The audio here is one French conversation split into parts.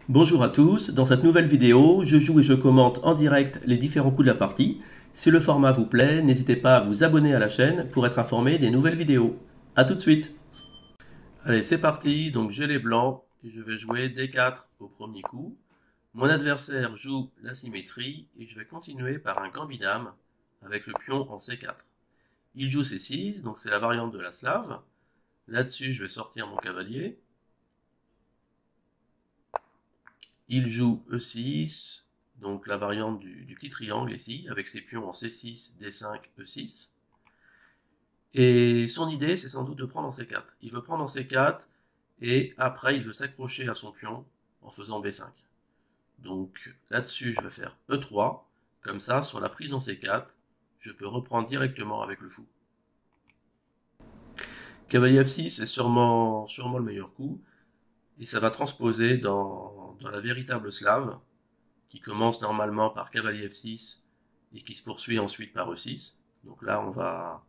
Bonjour à tous, dans cette nouvelle vidéo, je joue et je commente en direct les différents coups de la partie. Si le format vous plaît, n'hésitez pas à vous abonner à la chaîne pour être informé des nouvelles vidéos. A tout de suite. Allez, c'est parti, donc j'ai les blancs et je vais jouer D4 au premier coup. Mon adversaire joue la symétrie et je vais continuer par un gambit dame avec le pion en C4. Il joue C6, donc c'est la variante de la slave. Là-dessus, je vais sortir mon cavalier. Il joue E6, donc la variante du petit triangle ici, avec ses pions en C6, D5, E6. Et son idée, c'est sans doute de prendre en C4. Il veut prendre en C4, et après, il veut s'accrocher à son pion en faisant B5. Donc là-dessus, je vais faire E3. Comme ça, sur la prise en C4, je peux reprendre directement avec le fou. Cavalier F6 est sûrement le meilleur coup, et ça va transposer dans la véritable slave, qui commence normalement par cavalier F6 et qui se poursuit ensuite par E6. Donc là, on va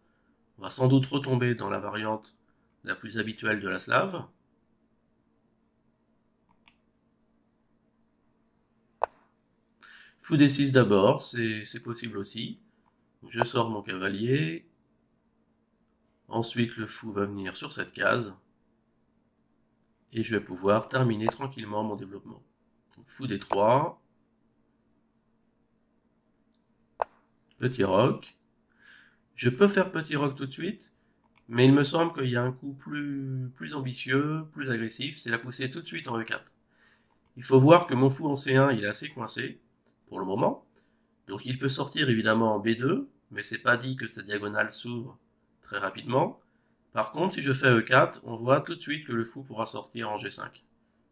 sans doute retomber dans la variante la plus habituelle de la slave. Fou D6 d'abord, c'est possible aussi. Je sors mon cavalier. Ensuite, le fou va venir sur cette case. Et je vais pouvoir terminer tranquillement mon développement. Donc, fou D3. Petit roc. Je peux faire petit roc tout de suite, mais il me semble qu'il y a un coup plus ambitieux, plus agressif, c'est la pousser tout de suite en E4. Il faut voir que mon fou en C1, il est assez coincé, pour le moment. Donc il peut sortir évidemment en B2, mais c'est pas dit que sa diagonale s'ouvre très rapidement. Par contre, si je fais E4, on voit tout de suite que le fou pourra sortir en G5.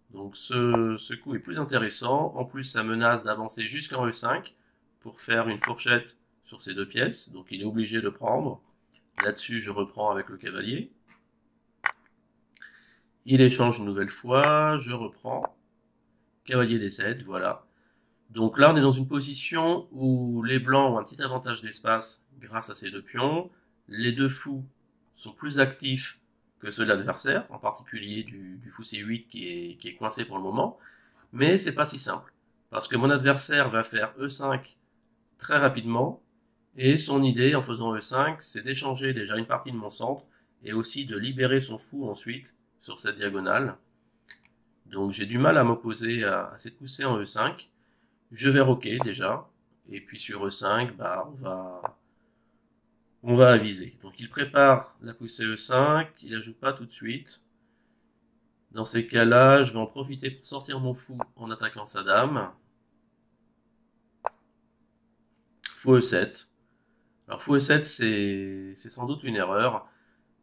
Donc ce coup est plus intéressant. En plus, ça menace d'avancer jusqu'en E5 pour faire une fourchette sur ces deux pièces. Donc il est obligé de prendre. Là-dessus, je reprends avec le cavalier. Il échange une nouvelle fois, je reprends. Cavalier D7, voilà. Donc là, on est dans une position où les blancs ont un petit avantage d'espace grâce à ces deux pions. Les deux fous sont plus actifs que ceux de l'adversaire, en particulier du fou C8 qui est coincé pour le moment. Mais c'est pas si simple, parce que mon adversaire va faire E5 très rapidement, et son idée en faisant E5, c'est d'échanger déjà une partie de mon centre, et aussi de libérer son fou ensuite sur cette diagonale. Donc j'ai du mal à m'opposer à cette poussée en E5. Je vais roquer déjà, et puis sur E5, bah, on va aviser. Donc il prépare la poussée E5, il la joue pas tout de suite. Dans ces cas-là, je vais en profiter pour sortir mon fou en attaquant sa dame. Fou E7. Alors fou E7, c'est sans doute une erreur,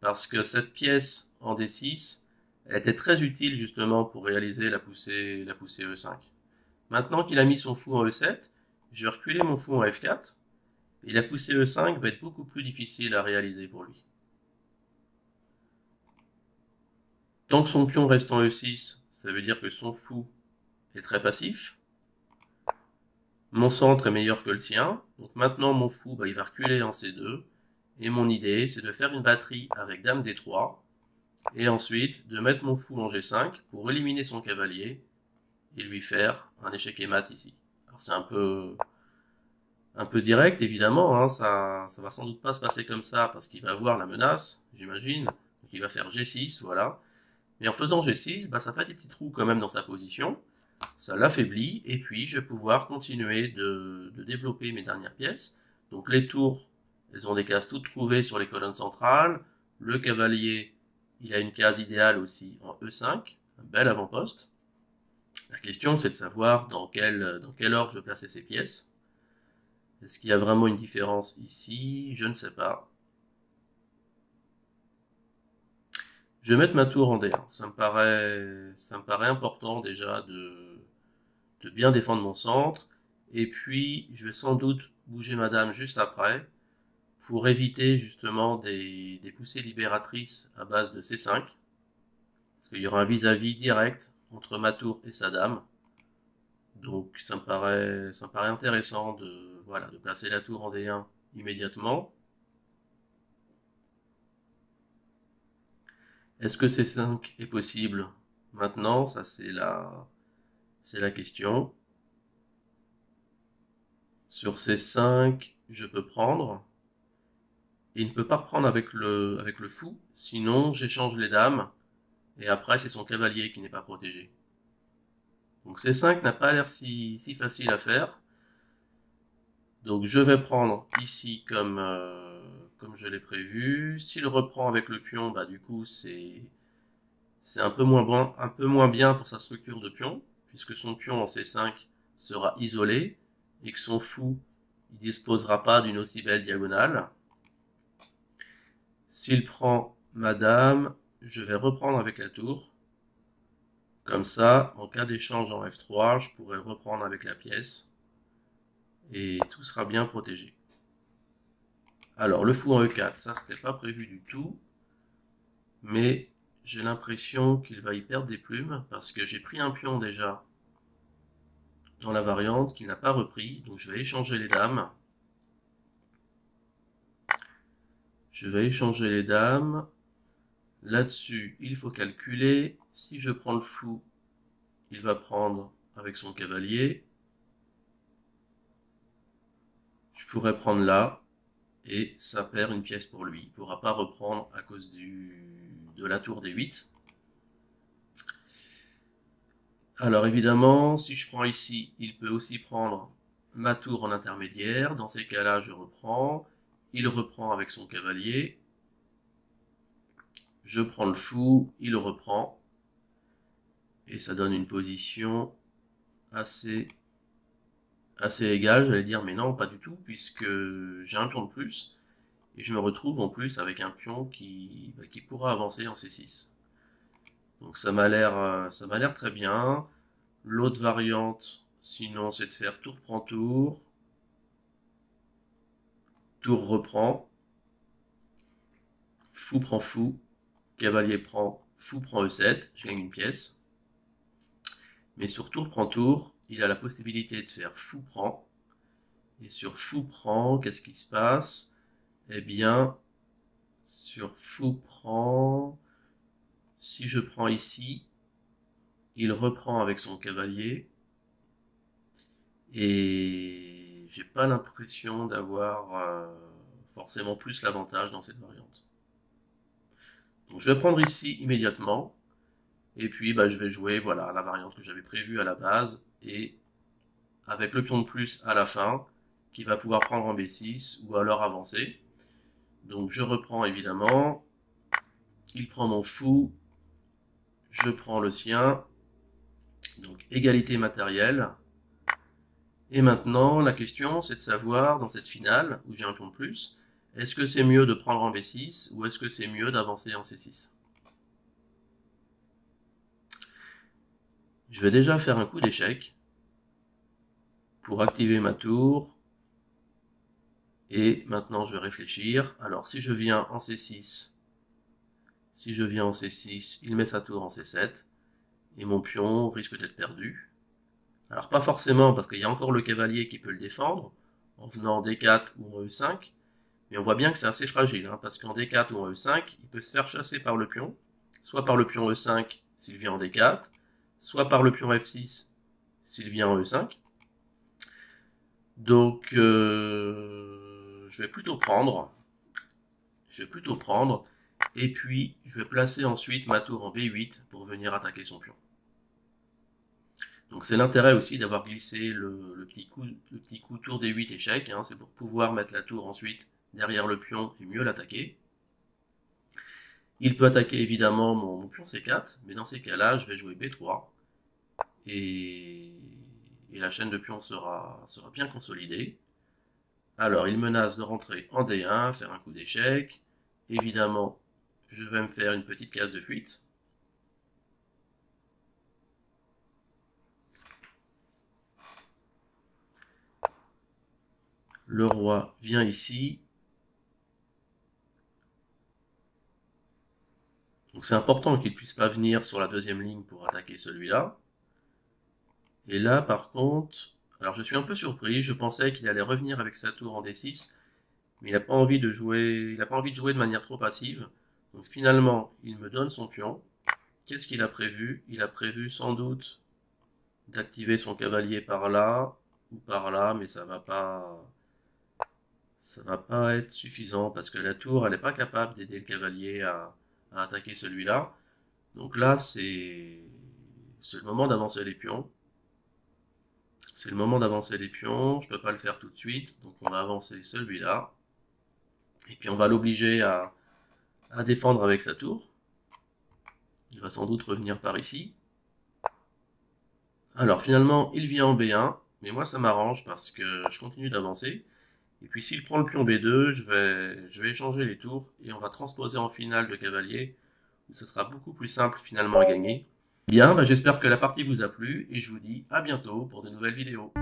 parce que cette pièce en D6, elle était très utile justement pour réaliser la poussée E5. Maintenant qu'il a mis son fou en E7, je vais reculer mon fou en F4, et la poussée E5 va être beaucoup plus difficile à réaliser pour lui. Tant que son pion reste en E6, ça veut dire que son fou est très passif. Mon centre est meilleur que le sien, donc maintenant mon fou il va reculer en C2, et mon idée c'est de faire une batterie avec dame D3, et ensuite de mettre mon fou en G5 pour éliminer son cavalier, et lui faire un échec et mat ici. Alors c'est un peu direct évidemment, hein, ça va sans doute pas se passer comme ça parce qu'il va voir la menace, j'imagine, donc il va faire G6, voilà. Mais en faisant G6, ça fait des petits trous quand même dans sa position, ça l'affaiblit, et puis je vais pouvoir continuer de développer mes dernières pièces. Donc les tours, elles ont des cases toutes trouvées sur les colonnes centrales, le cavalier, il a une case idéale aussi en E5, un bel avant-poste. La question c'est de savoir dans quel ordre je vais placer ces pièces. Est-ce qu'il y a vraiment une différence ici? Je ne sais pas. Je vais mettre ma tour en D1. Ça me paraît important déjà de bien défendre mon centre. Et puis, je vais sans doute bouger ma dame juste après pour éviter justement des poussées libératrices à base de C5. Parce qu'il y aura un vis-à-vis direct entre ma tour et sa dame. Donc, ça me paraît intéressant voilà, de placer la tour en D1 immédiatement. Est-ce que C5 est possible maintenant? Ça, c'est C'est la question. Sur C5, je peux prendre. Il ne peut pas reprendre avec le fou, sinon j'échange les dames, et après c'est son cavalier qui n'est pas protégé. Donc C5 n'a pas l'air si facile à faire. Donc je vais prendre ici comme je l'ai prévu. S'il reprend avec le pion, bah du coup c'est un peu moins bien pour sa structure de pion, puisque son pion en C5 sera isolé, et que son fou ne disposera pas d'une aussi belle diagonale. S'il prend ma dame, je vais reprendre avec la tour. Comme ça, en cas d'échange en F3, je pourrai reprendre avec la pièce. Et tout sera bien protégé. Alors, le fou en E4, ça c'était pas prévu du tout. Mais j'ai l'impression qu'il va y perdre des plumes, parce que j'ai pris un pion déjà dans la variante qu'il n'a pas repris. Donc je vais échanger les dames. Je vais échanger les dames. Là-dessus, il faut calculer. Si je prends le fou, il va prendre avec son cavalier. Je pourrais prendre là, et ça perd une pièce pour lui. Il ne pourra pas reprendre à cause de la tour D8. Alors évidemment, si je prends ici, il peut aussi prendre ma tour en intermédiaire. Dans ces cas-là, je reprends. Il reprend avec son cavalier. Je prends le fou, il reprend. Et ça donne une position assez égale, j'allais dire, mais non, pas du tout, puisque j'ai un pion de plus. Et je me retrouve en plus avec un pion qui pourra avancer en C6. Donc ça m'a l'air très bien. L'autre variante, sinon, c'est de faire tour prend tour. Tour reprend. Fou prend fou. Cavalier prend. Fou prend E7. Je gagne une pièce. Mais sur tour prend tour, il a la possibilité de faire fou prend. Et sur fou prend, qu'est-ce qui se passe? Eh bien, sur fou prend, si je prends ici, il reprend avec son cavalier. Et j'ai pas l'impression d'avoir forcément plus l'avantage dans cette variante. Donc je vais prendre ici immédiatement. Et puis je vais jouer voilà, la variante que j'avais prévue à la base. Et avec le pion de plus à la fin, qui va pouvoir prendre en B6 ou alors avancer. Donc je reprends évidemment. Il prend mon fou. Je prends le sien. Donc égalité matérielle. Et maintenant, la question, c'est de savoir, dans cette finale, où j'ai un pion de plus, est-ce que c'est mieux de prendre en B6 ou est-ce que c'est mieux d'avancer en C6? Je vais déjà faire un coup d'échec pour activer ma tour. Et maintenant, je vais réfléchir. Alors, si je viens en C6, il met sa tour en C7. Et mon pion risque d'être perdu. Alors, pas forcément, parce qu'il y a encore le cavalier qui peut le défendre, en venant en D4 ou en E5. Mais on voit bien que c'est assez fragile, hein, parce qu'en D4 ou en E5, il peut se faire chasser par le pion, soit par le pion E5 s'il vient en D4, soit par le pion F6 s'il vient en E5. Donc, je vais plutôt prendre, et puis je vais placer ensuite ma tour en B8 pour venir attaquer son pion. Donc c'est l'intérêt aussi d'avoir glissé le petit coup tour D8 échec, hein, c'est pour pouvoir mettre la tour ensuite derrière le pion et mieux l'attaquer. Il peut attaquer évidemment mon pion C4, mais dans ces cas-là, je vais jouer B3. Et la chaîne de pions sera bien consolidée. Alors, il menace de rentrer en D1, faire un coup d'échec. Évidemment, je vais me faire une petite case de fuite. Le roi vient ici. Donc c'est important qu'il ne puisse pas venir sur la deuxième ligne pour attaquer celui-là. Et là, par contre, alors je suis un peu surpris, je pensais qu'il allait revenir avec sa tour en D6, mais il n'a pas envie de jouer de manière trop passive. Donc finalement, il me donne son pion. Qu'est-ce qu'il a prévu? Il a prévu sans doute d'activer son cavalier par là ou par là, mais ça va pas être suffisant parce que la tour, elle n'est pas capable d'aider le cavalier à attaquer celui-là. Donc là, c'est le moment d'avancer les pions. C'est le moment d'avancer les pions. Je peux pas le faire tout de suite, donc on va avancer celui-là. Et puis on va l'obliger à défendre avec sa tour. Il va sans doute revenir par ici. Alors finalement, il vient en B1, mais moi ça m'arrange parce que je continue d'avancer. Et puis s'il prend le pion B2, je vais échanger les tours et on va transposer en finale de cavalier, où ce sera beaucoup plus simple finalement à gagner. Bien, bah, j'espère que la partie vous a plu et je vous dis à bientôt pour de nouvelles vidéos.